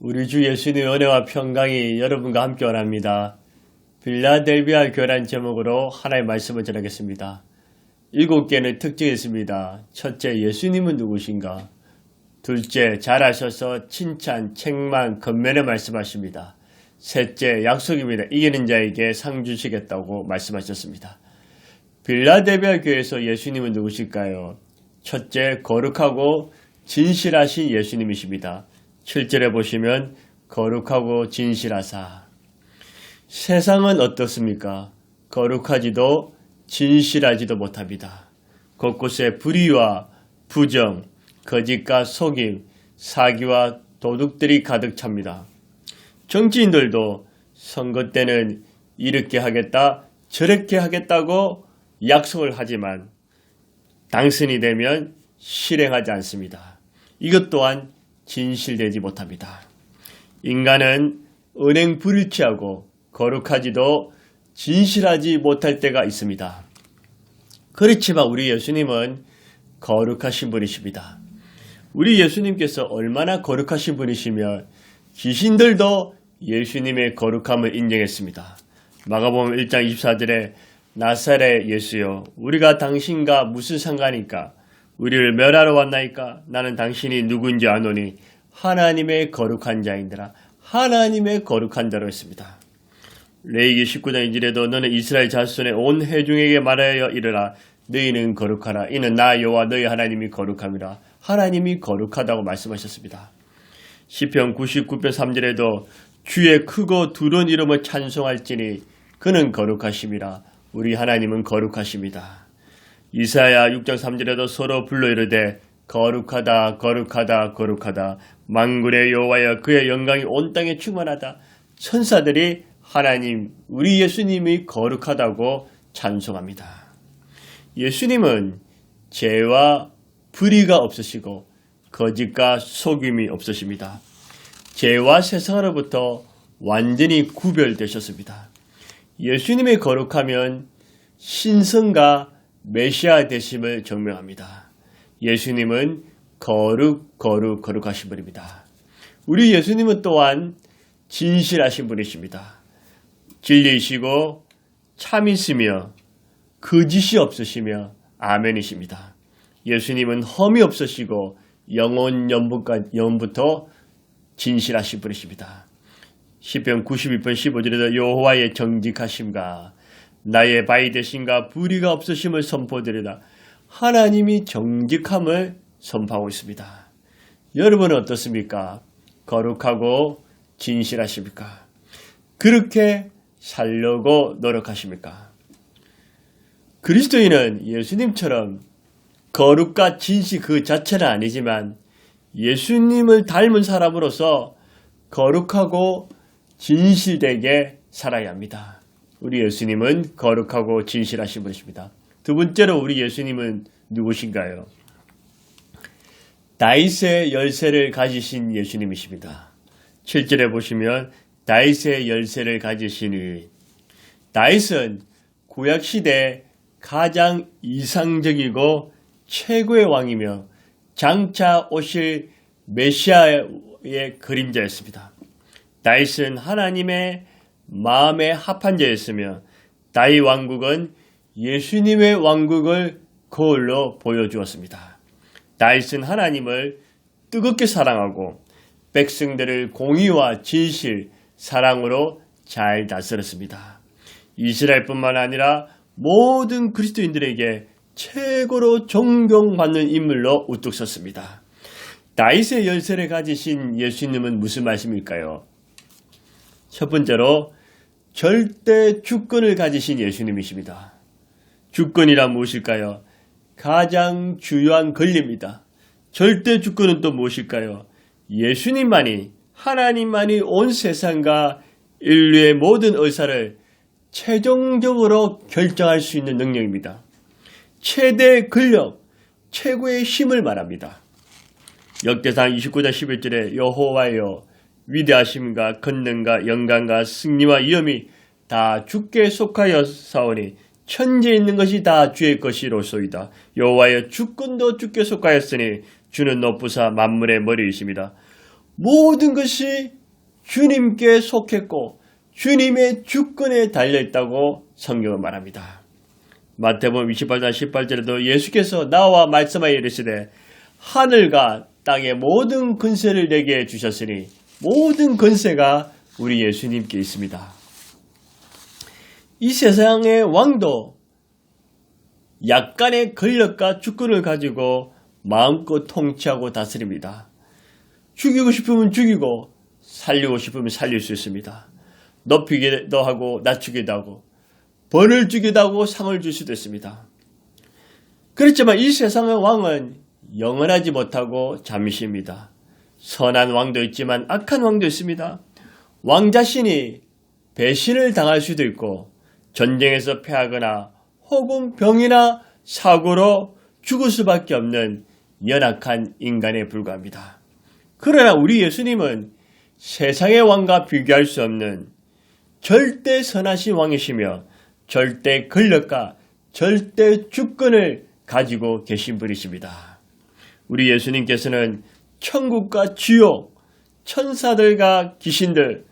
우리 주 예수님의 은혜와 평강이 여러분과 함께 원합니다. 빌라델비아 교회란 제목으로 하나의 말씀을 전하겠습니다. 7개의 특징이 있습니다. 첫째, 예수님은 누구신가? 둘째, 잘하셔서 칭찬, 책망, 겉면에 말씀하십니다. 셋째, 약속입니다. 이기는 자에게 상 주시겠다고 말씀하셨습니다. 빌라델비아 교회에서 예수님은 누구실까요? 첫째, 거룩하고 진실하신 예수님이십니다. 7절에 보시면 거룩하고 진실하사. 세상은 어떻습니까? 거룩하지도 진실하지도 못합니다. 곳곳에 불의와 부정, 거짓과 속임, 사기와 도둑들이 가득 찹니다. 정치인들도 선거 때는 이렇게 하겠다, 저렇게 하겠다고 약속을 하지만 당선이 되면 실행하지 않습니다. 이것 또한 진실되지 못합니다. 인간은 은행 불일치하고 거룩하지도 진실하지 못할 때가 있습니다. 그렇지만 우리 예수님은 거룩하신 분이십니다. 우리 예수님께서 얼마나 거룩하신 분이시며 귀신들도 예수님의 거룩함을 인정했습니다. 마가복음 1장 24절에 나사렛 예수여, 우리가 당신과 무슨 상관이까? 우리를 멸하러 왔나이까? 나는 당신이 누군지 아노니 하나님의 거룩한 자인들아. 하나님의 거룩한 자로 했습니다. 레위기 19장 2절에도 너는 이스라엘 자손의 온 회중에게 말하여 이르라. 너희는 거룩하라. 이는 나 여호와 너희 하나님이 거룩함이라. 하나님이 거룩하다고 말씀하셨습니다. 시편 99편 3절에도 주의 크고 두려운 이름을 찬송할지니 그는 거룩하심이라. 우리 하나님은 거룩하십니다. 이사야 6장 3절에도 서로 불러 이르되 거룩하다 거룩하다 거룩하다 만군의 여호와여 그의 영광이 온 땅에 충만하다. 천사들이 하나님 우리 예수님이 거룩하다고 찬송합니다. 예수님은 죄와 불의가 없으시고 거짓과 속임이 없으십니다. 죄와 세상으로부터 완전히 구별되셨습니다. 예수님의 거룩하면 신성과 메시아 되심을 증명합니다. 예수님은 거룩하신 분입니다. 우리 예수님은 또한 진실하신 분이십니다. 진리이시고 참이시며 거짓이 없으시며 아멘이십니다. 예수님은 험이 없으시고 영원 영부터 진실하신 분이십니다. 시편 92편 15절에도 여호와의 정직하심과 나의 바위 되심과 불의가 없으심을 선포드리다. 하나님이 정직함을 선포하고 있습니다. 여러분은 어떻습니까? 거룩하고 진실하십니까? 그렇게 살려고 노력하십니까? 그리스도인은 예수님처럼 거룩과 진실 그 자체는 아니지만 예수님을 닮은 사람으로서 거룩하고 진실되게 살아야 합니다. 우리 예수님은 거룩하고 진실하신 분이십니다. 두 번째로 우리 예수님은 누구신가요? 다윗의 열쇠를 가지신 예수님이십니다. 7절에 보시면 다윗의 열쇠를 가지신 의. 다윗은 구약시대 가장 이상적이고 최고의 왕이며 장차 오실 메시아의 그림자였습니다. 다윗은 하나님의 마음에 합한 자였으며 다윗 왕국은 예수님의 왕국을 거울로 보여주었습니다. 다윗은 하나님을 뜨겁게 사랑하고 백성들을 공의와 진실, 사랑으로 잘 다스렸습니다. 이스라엘뿐만 아니라 모든 그리스도인들에게 최고로 존경받는 인물로 우뚝 섰습니다. 다윗의 열쇠를 가지신 예수님은 무슨 말씀일까요? 첫 번째로 절대 주권을 가지신 예수님이십니다. 주권이란 무엇일까요? 가장 중요한 권리입니다. 절대 주권은 또 무엇일까요? 예수님만이, 하나님만이 온 세상과 인류의 모든 의사를 최종적으로 결정할 수 있는 능력입니다. 최대 권력, 최고의 힘을 말합니다. 역대상 29장 11절에 여호와여 위대하심과 권능과 영광과 승리와 위엄이 다 주께 속하여 사오니 천지에 있는 것이 다 주의 것이로소이다. 여호와여 주권도 주께 속하였으니 주는 높으사 만물의 머리이십니다. 모든 것이 주님께 속했고 주님의 주권에 달려있다고 성경은 말합니다. 마태복음 28장 18절에도 예수께서 나와 말씀하여 이르시되 하늘과 땅의 모든 권세를 내게 주셨으니 모든 권세가 우리 예수님께 있습니다. 이 세상의 왕도 약간의 권력과 주권을 가지고 마음껏 통치하고 다스립니다. 죽이고 싶으면 죽이고 살리고 싶으면 살릴 수 있습니다. 높이기도 하고 낮추기도 하고 벌을 주기도 하고 상을 줄 수도 있습니다. 그렇지만 이 세상의 왕은 영원하지 못하고 잠시입니다. 선한 왕도 있지만 악한 왕도 있습니다. 왕 자신이 배신을 당할 수도 있고 전쟁에서 패하거나 혹은 병이나 사고로 죽을 수밖에 없는 연약한 인간에 불과합니다. 그러나 우리 예수님은 세상의 왕과 비교할 수 없는 절대 선하신 왕이시며 절대 권력과 절대 주권을 가지고 계신 분이십니다. 우리 예수님께서는 천국과 지옥, 천사들과 귀신들,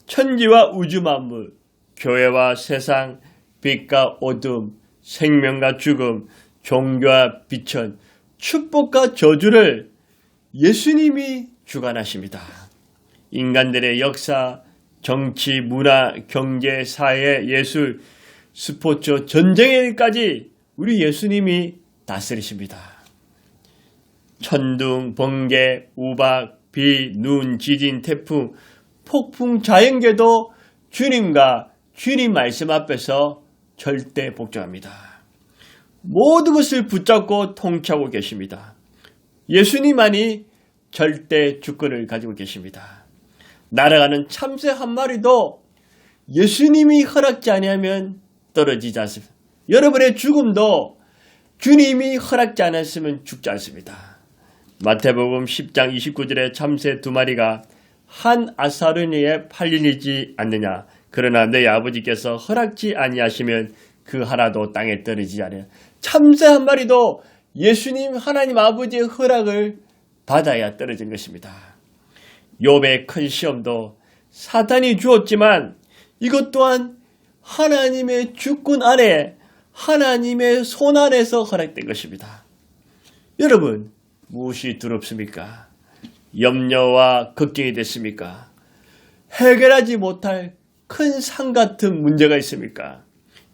천지와 우주 만물, 교회와 세상, 빛과 어둠, 생명과 죽음, 종교와 비천, 축복과 저주를 예수님이 주관하십니다. 인간들의 역사, 정치, 문화, 경제, 사회, 예술, 스포츠, 전쟁에까지 우리 예수님이 다스리십니다. 천둥, 번개, 우박, 비, 눈, 지진, 태풍, 폭풍, 자연계도 주님과 주님 말씀 앞에서 절대 복종합니다. 모든 것을 붙잡고 통치하고 계십니다. 예수님만이 절대 주권을 가지고 계십니다. 날아가는 참새 한 마리도 예수님이 허락지 아니하면 떨어지지 않습니다. 여러분의 죽음도 주님이 허락지 않았으면 죽지 않습니다. 마태복음 10장 29절에 참새 2마리가 한 아사르니에 팔리지 않느냐. 그러나 내 아버지께서 허락지 아니하시면 그 하나도 땅에 떨어지지 않아요. 참새 한 마리도 예수님 하나님 아버지의 허락을 받아야 떨어진 것입니다. 욥의 큰 시험도 사탄이 주었지만 이것 또한 하나님의 주권 아래 하나님의 손 안에서 허락된 것입니다. 여러분 무엇이 두렵습니까? 염려와 걱정이 됐습니까? 해결하지 못할 큰 산 같은 문제가 있습니까?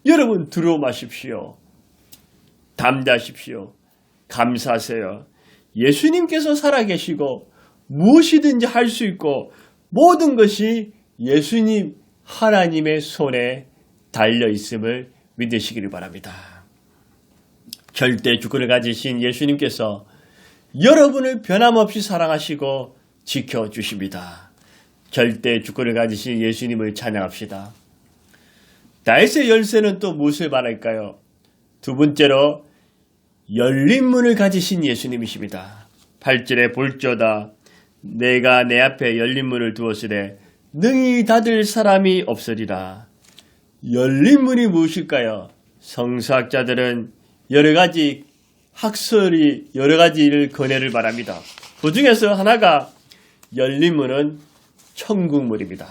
여러분 두려워 마십시오. 담대하십시오. 감사하세요. 예수님께서 살아계시고 무엇이든지 할 수 있고 모든 것이 예수님 하나님의 손에 달려있음을 믿으시기를 바랍니다. 절대 주권을 가지신 예수님께서 여러분을 변함없이 사랑하시고 지켜주십니다. 절대 주권을 가지신 예수님을 찬양합시다. 다윗의 열쇠는 또 무엇을 말할까요? 두 번째로 열린 문을 가지신 예수님이십니다. 8절에 볼지어다 내가 내 앞에 열린 문을 두었으되 능히 닫을 사람이 없으리라. 열린 문이 무엇일까요? 성서학자들은 여러 가지 학설이 여러 가지를 건해를 바랍니다. 그 중에서 하나가 열린 문은 천국문입니다.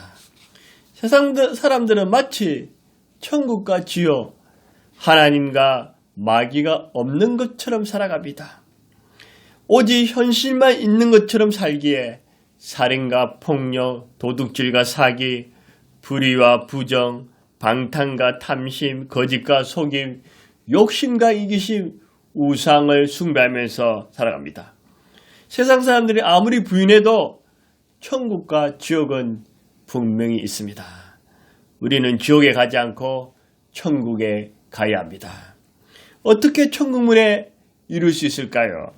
세상 사람들은 마치 천국과 지옥, 하나님과 마귀가 없는 것처럼 살아갑니다. 오직 현실만 있는 것처럼 살기에 살인과 폭력, 도둑질과 사기, 불의와 부정, 방탕과 탐심, 거짓과 속임, 욕심과 이기심, 우상을 숭배하면서 살아갑니다. 세상 사람들이 아무리 부인해도 천국과 지옥은 분명히 있습니다. 우리는 지옥에 가지 않고 천국에 가야 합니다. 어떻게 천국문에 이룰 수 있을까요?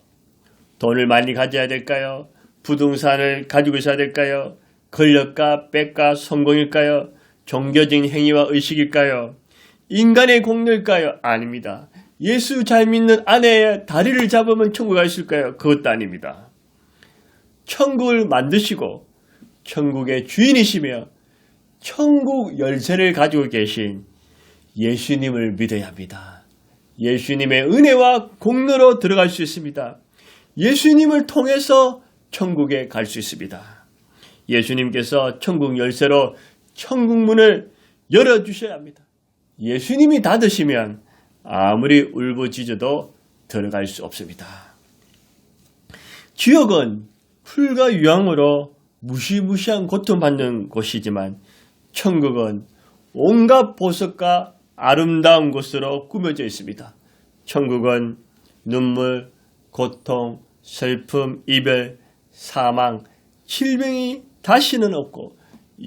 돈을 많이 가져야 될까요? 부동산을 가지고 있어야 될까요? 권력과 빽과 성공일까요? 종교적인 행위와 의식일까요? 인간의 공로일까요? 아닙니다. 예수 잘 믿는 아내의 다리를 잡으면 천국 갈 수 있을까요? 그것도 아닙니다. 천국을 만드시고 천국의 주인이시며 천국 열쇠를 가지고 계신 예수님을 믿어야 합니다. 예수님의 은혜와 공로로 들어갈 수 있습니다. 예수님을 통해서 천국에 갈 수 있습니다. 예수님께서 천국 열쇠로 천국 문을 열어주셔야 합니다. 예수님이 닫으시면 아무리 울부짖어도 들어갈 수 없습니다. 지옥은 풀과 유황으로 무시무시한 고통받는 곳이지만 천국은 온갖 보석과 아름다운 곳으로 꾸며져 있습니다. 천국은 눈물, 고통, 슬픔, 이별, 사망, 질병이 다시는 없고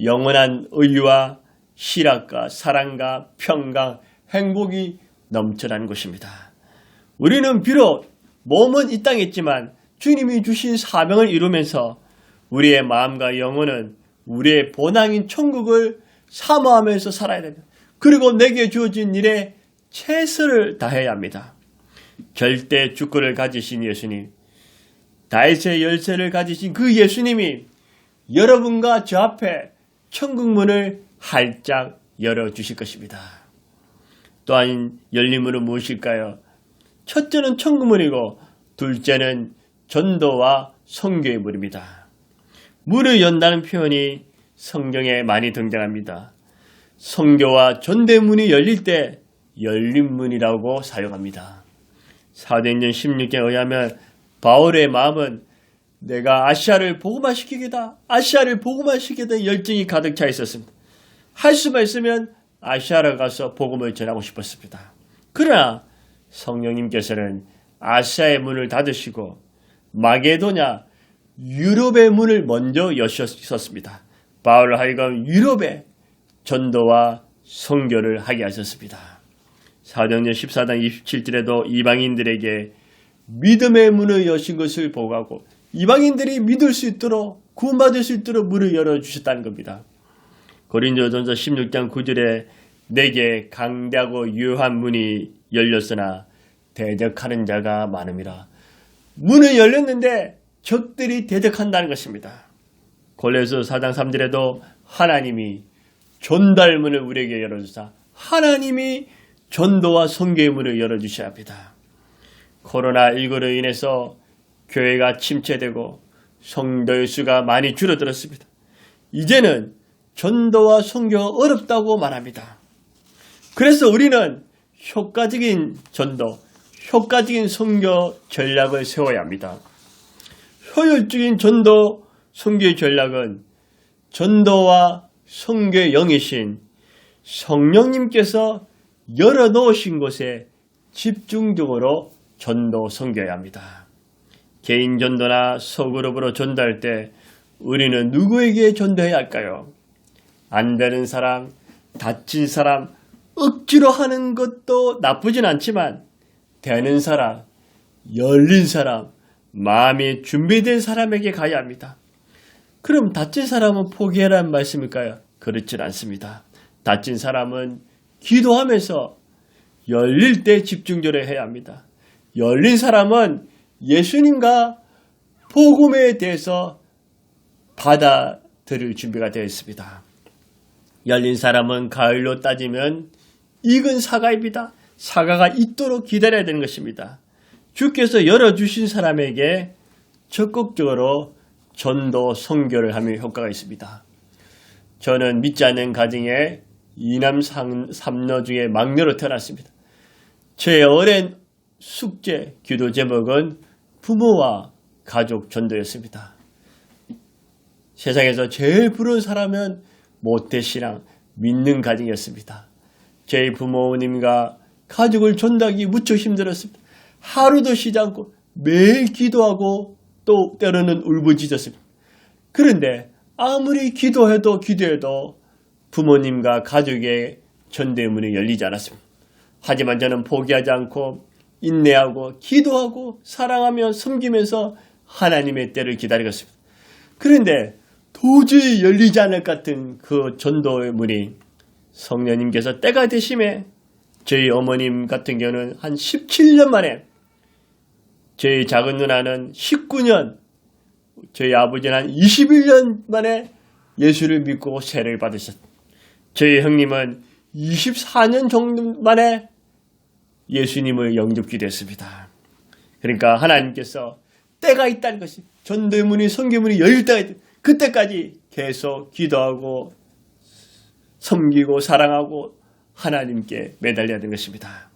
영원한 의와 실학과 사랑과 평강, 행복이 넘쳐난 곳입니다. 우리는 비록 몸은 이 땅에 있지만 주님이 주신 사명을 이루면서 우리의 마음과 영혼은 우리의 본향인 천국을 사모하면서 살아야 됩니다. 그리고 내게 주어진 일에 최선을 다해야 합니다. 절대 주권을 가지신 예수님, 다윗의 열쇠를 가지신 그 예수님이 여러분과 저 앞에 천국 문을 활짝 열어주실 것입니다. 또한 열린 문은 무엇일까요? 첫째는 천국 문이고 둘째는 전도와 선교의 문입니다. 문을 연다는 표현이 성경에 많이 등장합니다. 선교와 전도의 문이 열릴 때 열린 문이라고 사용합니다. 사도행전 16장에 의하면 바울의 마음은 내가 아시아를 복음화시키겠다, 아시아를 복음화시키겠다는 열정이 가득 차 있었습니다. 할 수만 있으면 아시아로 가서 복음을 전하고 싶었습니다. 그러나 성령님께서는 아시아의 문을 닫으시고 마게도냐, 유럽의 문을 먼저 여셨습니다. 바울을 하여금 유럽에 전도와 선교를 하게 하셨습니다. 사도행전 14장 27절에도 이방인들에게 믿음의 문을 여신 것을 보고하고 이방인들이 믿을 수 있도록 구원받을 수 있도록 문을 열어주셨다는 겁니다. 고린도전서 16장 9절에 내게 강대하고 유효한 문이 열렸으나 대적하는 자가 많음이라. 문을 열렸는데 적들이 대적한다는 것입니다. 골로새 4장 3절에도 하나님이 전달문을 우리에게 열어주사 하나님이 전도와 선교의 문을 열어주셔야 합니다. 코로나19로 인해서 교회가 침체되고 성도의 수가 많이 줄어들었습니다. 이제는 전도와 선교가 어렵다고 말합니다. 그래서 우리는 효과적인 전도, 효과적인 선교 전략을 세워야 합니다. 효율적인 전도, 선교의 전략은 전도와 선교의 영이신 성령님께서 열어놓으신 곳에 집중적으로 전도, 선교해야 합니다. 개인 전도나 소그룹으로 전도할 때 우리는 누구에게 전도해야 할까요? 안 되는 사람, 다친 사람, 억지로 하는 것도 나쁘진 않지만 되는 사람, 열린 사람, 마음이 준비된 사람에게 가야 합니다. 그럼 다친 사람은 포기해라는 말씀일까요? 그렇진 않습니다. 다친 사람은 기도하면서 열릴 때 집중적으로 해야 합니다. 열린 사람은 예수님과 복음에 대해서 받아들일 준비가 되어 있습니다. 열린 사람은 가을로 따지면 익은 사과입니다. 사과가 있도록 기다려야 되는 것입니다. 주께서 열어주신 사람에게 적극적으로 전도, 선교를 하면 효과가 있습니다. 저는 믿지 않는 가정에 이남 삼녀 중에 막내로 태어났습니다. 제 오랜 숙제, 기도 제목은 부모와 가족 전도였습니다. 세상에서 제일 부러운 사람은 모태신앙, 믿는 가정이었습니다. 제 부모님과 가족을 전도하기 무척 힘들었습니다. 하루도 쉬지 않고 매일 기도하고 또 때로는 울부짖었습니다. 그런데 아무리 기도해도 부모님과 가족의 전도의 문이 열리지 않았습니다. 하지만 저는 포기하지 않고 인내하고 기도하고 사랑하며 섬기면서 하나님의 때를 기다리겠습니다. 그런데 도저히 열리지 않을 것 같은 그 전도의 문이 성령님께서 때가 되심에 저희 어머님 같은 경우는 한 17년 만에, 저희 작은 누나는 19년, 저희 아버지는 한 21년 만에 예수를 믿고 세례를 받으셨습니다. 저희 형님은 24년 정도 만에 예수님을 영접하게 됐습니다. 그러니까 하나님께서 때가 있다는 것이, 전도의 문이, 선교의 문이 열릴 때가 있다. 그때까지 계속 기도하고 섬기고 사랑하고 하나님께 매달려야 되는 것입니다.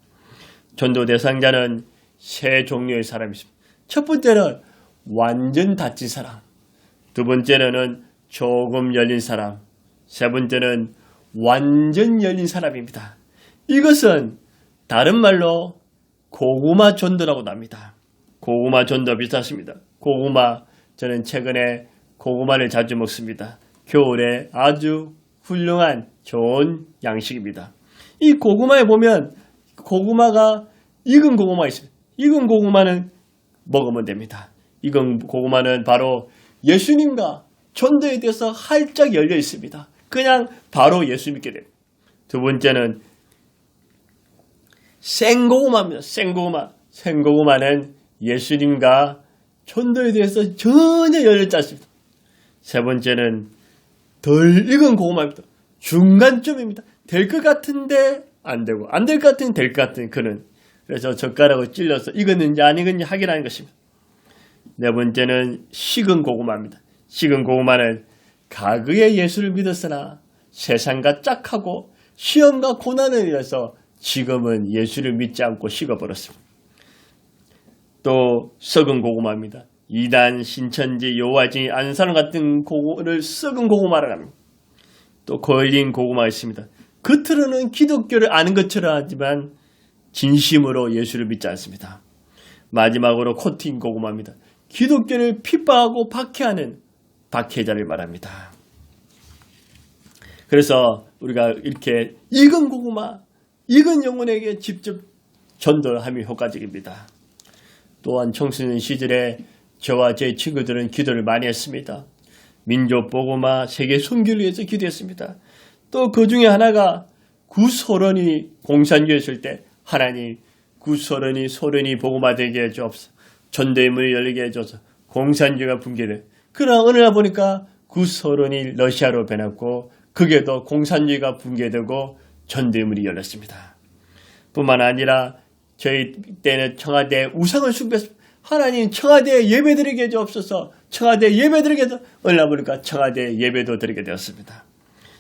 전도 대상자는 세 종류의 사람이 있습니다. 첫 번째는 완전 닫힌 사람, 두 번째는 조금 열린 사람, 세 번째는 완전 열린 사람입니다. 이것은 다른 말로 고구마 전도라고도 합니다. 고구마 전도 비슷하십니다. 고구마, 저는 최근에 고구마를 자주 먹습니다. 겨울에 아주 훌륭한 좋은 양식입니다. 이 고구마에 보면 고구마가 익은 고구마 있습니다. 익은 고구마는 먹으면 됩니다. 익은 고구마는 바로 예수님과 전도에 대해서 활짝 열려 있습니다. 그냥 바로 예수 믿게 됩니다. 두 번째는 생고구마입니다. 생고구마. 생고구마는 예수님과 전도에 대해서 전혀 열렸지 않습니다. 세 번째는 덜 익은 고구마입니다. 중간점입니다. 될 것 같은데 안 되고 안 될 것 같으면 될 것 같은 그는. 그래서 젓가락을 찔러서 익었는지 안 익었는지 확인하는 것입니다. 네 번째는 식은 고구마입니다. 식은 고구마는 과거에 예수를 믿었으나 세상과 짝하고 시험과 고난을 위해서 지금은 예수를 믿지 않고 식어버렸습니다. 또 썩은 고구마입니다. 이단, 신천지, 여호와증인, 안사람 같은 고구마를 썩은 고구마라고 합니다. 또 걸린 고구마가 있습니다. 겉으로는 기독교를 아는 것처럼 하지만 진심으로 예수를 믿지 않습니다. 마지막으로 코팅 고구마입니다. 기독교를 핍박하고 박해하는 박해자를 말합니다. 그래서 우리가 이렇게 익은 고구마, 익은 영혼에게 직접 전도함이 효과적입니다. 또한 청소년 시절에 저와 제 친구들은 기도를 많이 했습니다. 민족 복음화, 세계 선교를 위해서 기도했습니다. 또 그 중에 하나가 구소련이 공산주의였을 때 하나님 구소련이 소련이 복음화되게 해주옵소서. 전도의 문을 열리게 해줘서 공산주의가 붕괴돼. 그러나 어느 날 보니까 구소련이 러시아로 변했고 그게도 공산주의가 붕괴되고 전도의 문이 열렸습니다. 뿐만 아니라 저희 때는 청와대 우상을 숭배했습니다. 하나님 청와대에 예배드리게 해주옵소서. 청와대에 예배드리게 해서 어느 날 보니까 청와대에 예배도 드리게 되었습니다.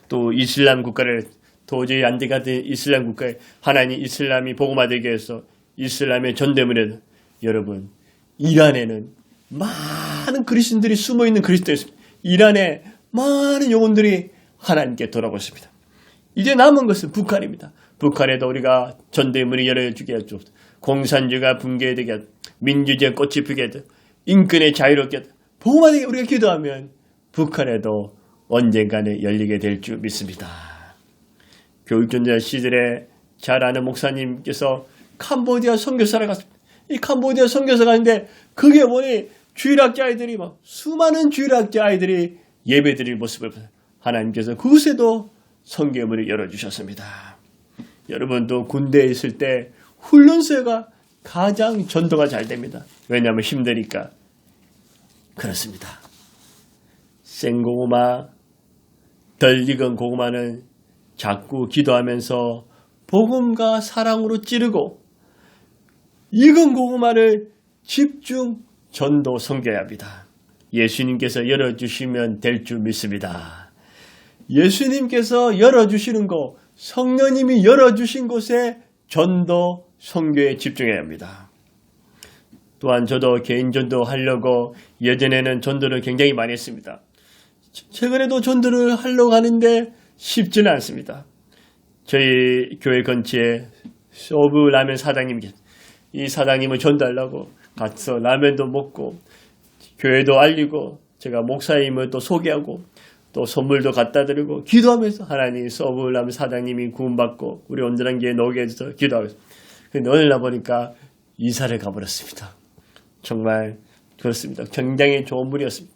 또 이슬람 국가를 도저히 안 되게 하던 이슬람 국가에 하나님 이슬람이 복음화되게 해서 이슬람의 전대문에 여러분 이란에는 많은 그리스도인들이 숨어있는 그리스도인이 있습니다. 이란에 많은 영혼들이 하나님께 돌아오고 있습니다. 이제 남은 것은 북한입니다. 북한에도 우리가 전도의 문을 열어주게 해주옵소서. 공산주의가 붕괴되게 하고 민주주의의 꽃이 피게 하고 인권의 자유롭게 하고 복음화되게 우리가 기도하면 북한에도 언젠가는 열리게 될 줄 믿습니다. 교육전자 시절에 잘 아는 목사님께서 캄보디아 선교사를 갔습니다. 이 캄보디아 선교사 가는데 그게 뭐니 주일학교 아이들이 막 수많은 주일학교 아이들이 예배드릴 모습을 보세요. 하나님께서 그곳에도 선교의 문을 열어주셨습니다. 여러분도 군대에 있을 때 훈련소가 가장 전도가 잘 됩니다. 왜냐하면 힘드니까. 그렇습니다. 생고구마, 덜 익은 고구마는 자꾸 기도하면서 복음과 사랑으로 찌르고 익은 고구마를 집중 전도 선교해야 합니다. 예수님께서 열어주시면 될 줄 믿습니다. 예수님께서 열어주시는 곳, 성령님이 열어주신 곳에 전도 선교에 집중해야 합니다. 또한 저도 개인 전도 하려고 예전에는 전도를 굉장히 많이 했습니다. 최근에도 전도를 하려고 하는데 쉽지는 않습니다. 저희 교회 근처에 서브 라면 사장님이 계세요. 이 사장님을 전도하려고 가서 라면도 먹고 교회도 알리고 제가 목사님을 또 소개하고 또 선물도 갖다 드리고 기도하면서 하나님 서브 라면 사장님이 구원받고 우리 온전한 교회에 나오게 해줘서 기도하고 있습니다. 그런데 어느 날 보니까 이사를 가버렸습니다. 정말 그렇습니다. 굉장히 좋은 분이었습니다.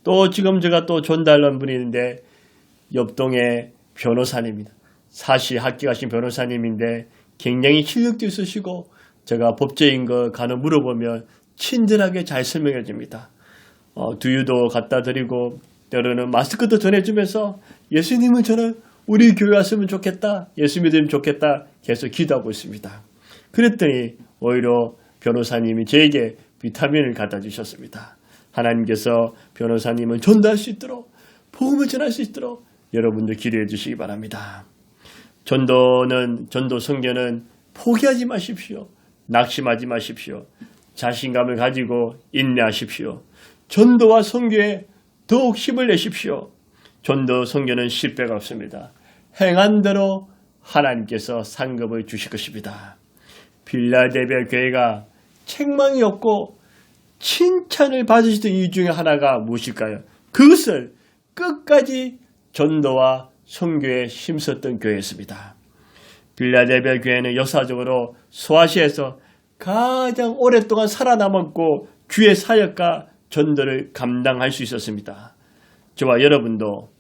또 지금 제가 또 전달한 분이 있는데 옆동의 변호사님입니다. 사시 합격하신 변호사님인데 굉장히 실력도 있으시고 제가 법적인 거 간혹 물어보면 친절하게 잘 설명해 줍니다. 두유도 갖다 드리고 때로는 마스크도 전해주면서 예수님은 저는 우리 교회 왔으면 좋겠다. 예수 믿으면 좋겠다. 계속 기도하고 있습니다. 그랬더니 오히려 변호사님이 저에게 비타민을 갖다 주셨습니다. 하나님께서 변호사님은 전도할 수 있도록, 복음을 전할 수 있도록 여러분들 기도해 주시기 바랍니다. 전도 선교는 포기하지 마십시오. 낙심하지 마십시오. 자신감을 가지고 인내하십시오. 전도와 선교에 더욱 힘을 내십시오. 전도 선교는 실패가 없습니다. 행한 대로 하나님께서 상급을 주실 것입니다. 빌라델비아 교회가 책망이 없고 칭찬을 받으시던 이유 중에 하나가 무엇일까요? 그것을 끝까지 전도와 선교에 힘썼던 교회였습니다. 빌라델비아 교회는 역사적으로 소아시아에서 가장 오랫동안 살아남았고 주의 사역과 전도를 감당할 수 있었습니다. 저와 여러분도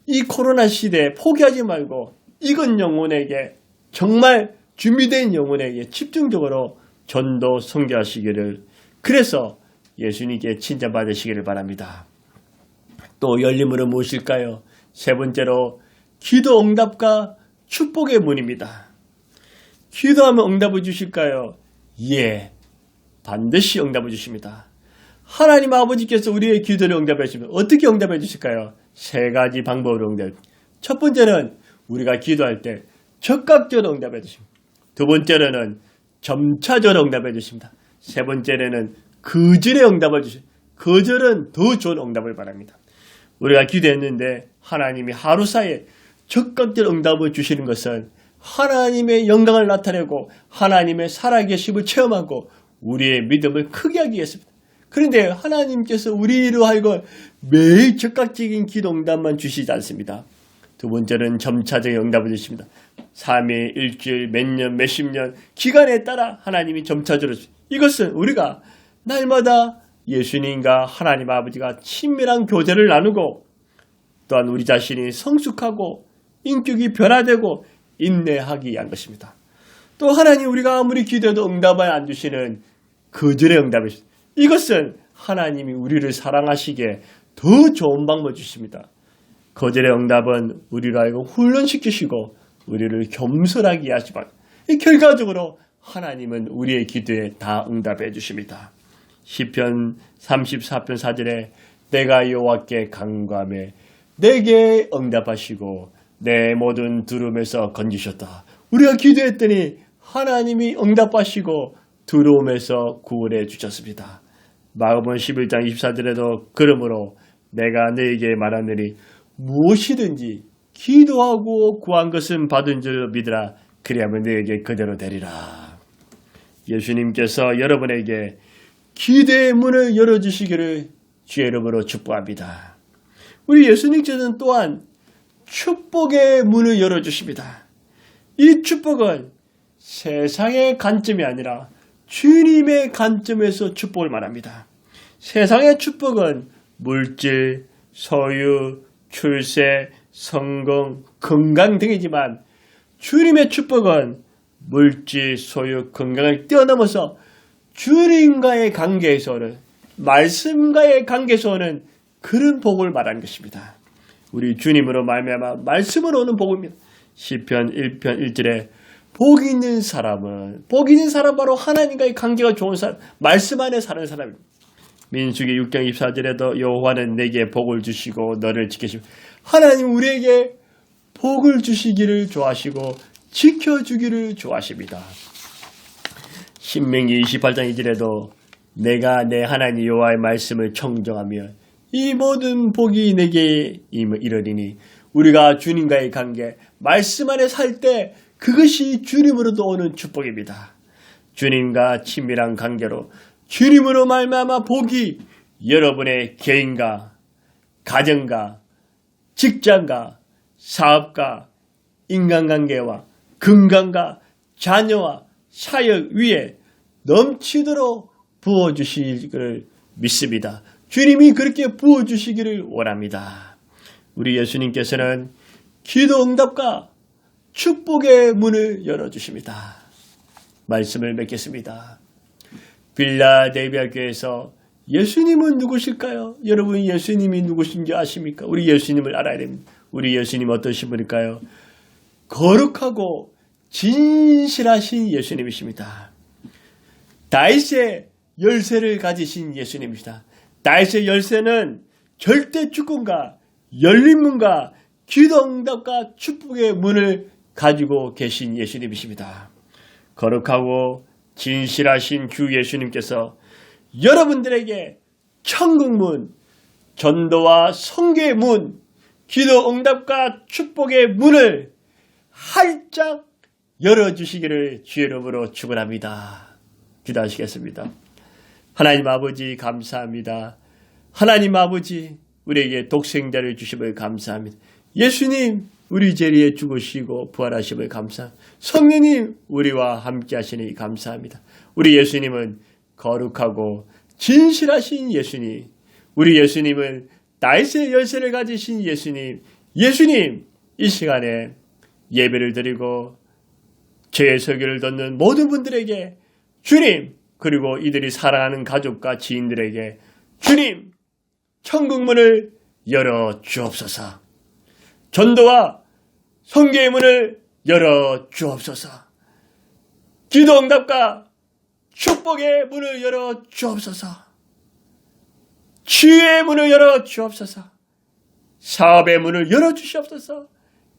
이 코로나 시대에 포기하지 말고 익은 영혼에게, 정말 준비된 영혼에게 집중적으로 전도 선교하시기를, 그래서 예수님께 칭찬받으시기를 바랍니다. 또 열림으로 무엇일까요? 세 번째로 기도 응답과 축복의 문입니다. 기도하면 응답을 주실까요? 예, 반드시 응답을 주십니다. 하나님 아버지께서 우리의 기도를 응답해 주시면 어떻게 응답해 주실까요? 세 가지 방법으로 응답해 주십니다. 첫 번째는 우리가 기도할 때 적극적으로 응답해 주십니다. 두 번째로는 점차적으로 응답해 주십니다. 세 번째로는 거절의 응답을 주십니다. 거절은 더 좋은 응답을 바랍니다. 우리가 기도했는데 하나님이 하루 사이에 적극적인 응답을 주시는 것은 하나님의 영광을 나타내고 하나님의 살아계심을 체험하고 우리의 믿음을 크게 하기 위해서입니다. 그런데 하나님께서 우리로 하여금 매일 적극적인 기도 응답만 주시지 않습니다. 두 번째는 점차적인 응답을 주십니다. 3일, 일주일, 몇 년, 몇십 년 기간에 따라 하나님이 점차적으로 주십니다. 이것은 우리가 날마다 예수님과 하나님 아버지가 친밀한 교제를 나누고 또한 우리 자신이 성숙하고 인격이 변화되고 인내하기 위한 것입니다. 또 하나님 우리가 아무리 기도해도 응답을 안 주시는 거절의 응답이십니다. 이것은 하나님이 우리를 사랑하시기에 더 좋은 방법을 주십니다. 거절의 응답은 우리를 알고 훈련시키시고 우리를 겸손하게 하시고 결과적으로 하나님은 우리의 기도에 다 응답해 주십니다. 시편 34편 4절에 내가 여호와께 간구하며 내게 응답하시고 내 모든 두려움에서 건지셨다. 우리가 기도했더니 하나님이 응답하시고 두려움에서 구원해 주셨습니다. 마가복음 11장 24절에도 그러므로 내가 너에게 말하느니 무엇이든지 기도하고 구한 것은 받은 줄 믿으라. 그리하면 너에게 그대로 되리라. 예수님께서 여러분에게 기대의 문을 열어주시기를 주의 이름으로 축복합니다. 우리 예수님께서는 또한 축복의 문을 열어주십니다. 이 축복은 세상의 관점이 아니라 주님의 관점에서 축복을 말합니다. 세상의 축복은 물질, 소유, 출세, 성공, 건강 등이지만 주님의 축복은 물질, 소유, 건강을 뛰어넘어서 주님과의 관계에서 오는, 말씀과의 관계에서 오는 그런 복을 말하는 것입니다. 우리 주님으로 말미암아 말씀으로 오는 복입니다. 시편 1편 1절에 복 있는 사람은, 복 있는 사람 바로 하나님과의 관계가 좋은 사람, 말씀 안에 사는 사람입니다. 민수기 6장 24절에도 여호와는 내게 복을 주시고 너를 지키시고, 하나님 우리에게 복을 주시기를 좋아하시고 지켜주기를 좋아하십니다. 신명기 28장 2절에도 내가 내 하나님 여호와의 말씀을 청정하며 이 모든 복이 내게 이르리니, 우리가 주님과의 관계, 말씀 안에 살 때 그것이 주님으로도 오는 축복입니다. 주님과 친밀한 관계로 주님으로 말미암아 복이 여러분의 개인과 가정과 직장과 사업과 인간관계와 건강과 자녀와 사역 위에 넘치도록 부어주시기를 믿습니다. 주님이 그렇게 부어주시기를 원합니다. 우리 예수님께서는 기도 응답과 축복의 문을 열어주십니다. 말씀을 맺겠습니다. 빌라델비아 교회에서 예수님은 누구실까요? 여러분 예수님이 누구신지 아십니까? 우리 예수님을 알아야 됩니다. 우리 예수님 어떠신 분일까요? 거룩하고 진실하신 예수님이십니다. 다윗의 열쇠를 가지신 예수님이시다. 다윗의 열쇠는 절대 주권과 열린 문과 기도 응답과 축복의 문을 가지고 계신 예수님이십니다. 거룩하고 진실하신 주 예수님께서 여러분들에게 천국문, 전도와 선교의 문, 기도 응답과 축복의 문을 활짝 열어주시기를 주의 이름으로 축원합니다. 기도하시겠습니다. 하나님 아버지 감사합니다. 하나님 아버지 우리에게 독생자를 주심을 감사합니다. 예수님 우리 자리에 죽으시고 부활하심을 감사합니다. 성령님 우리와 함께 하시니 감사합니다. 우리 예수님은 거룩하고 진실하신 예수님, 우리 예수님은 다윗의 열쇠를 가지신 예수님, 예수님 이 시간에 예배를 드리고 죄의 설교를 듣는 모든 분들에게 주님, 그리고 이들이 사랑하는 가족과 지인들에게 주님 천국문을 열어 주옵소서. 전도와 선교의 문을 열어 주옵소서. 기도 응답과 축복의 문을 열어 주옵소서. 치유의 문을 열어 주옵소서. 사업의 문을 열어 주시옵소서.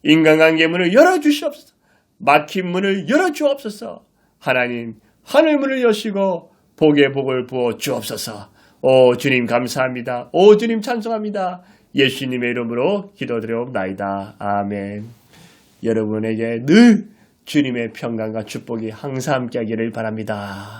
인간관계의 문을 열어 주시옵소서. 막힌 문을 열어 주옵소서. 하나님 하늘 문을 여시고 복의 복을 부어 주옵소서. 오 주님 감사합니다. 오 주님 찬송합니다. 예수님의 이름으로 기도드려옵나이다. 아멘. 여러분에게 늘 주님의 평강과 축복이 항상 함께하기를 바랍니다.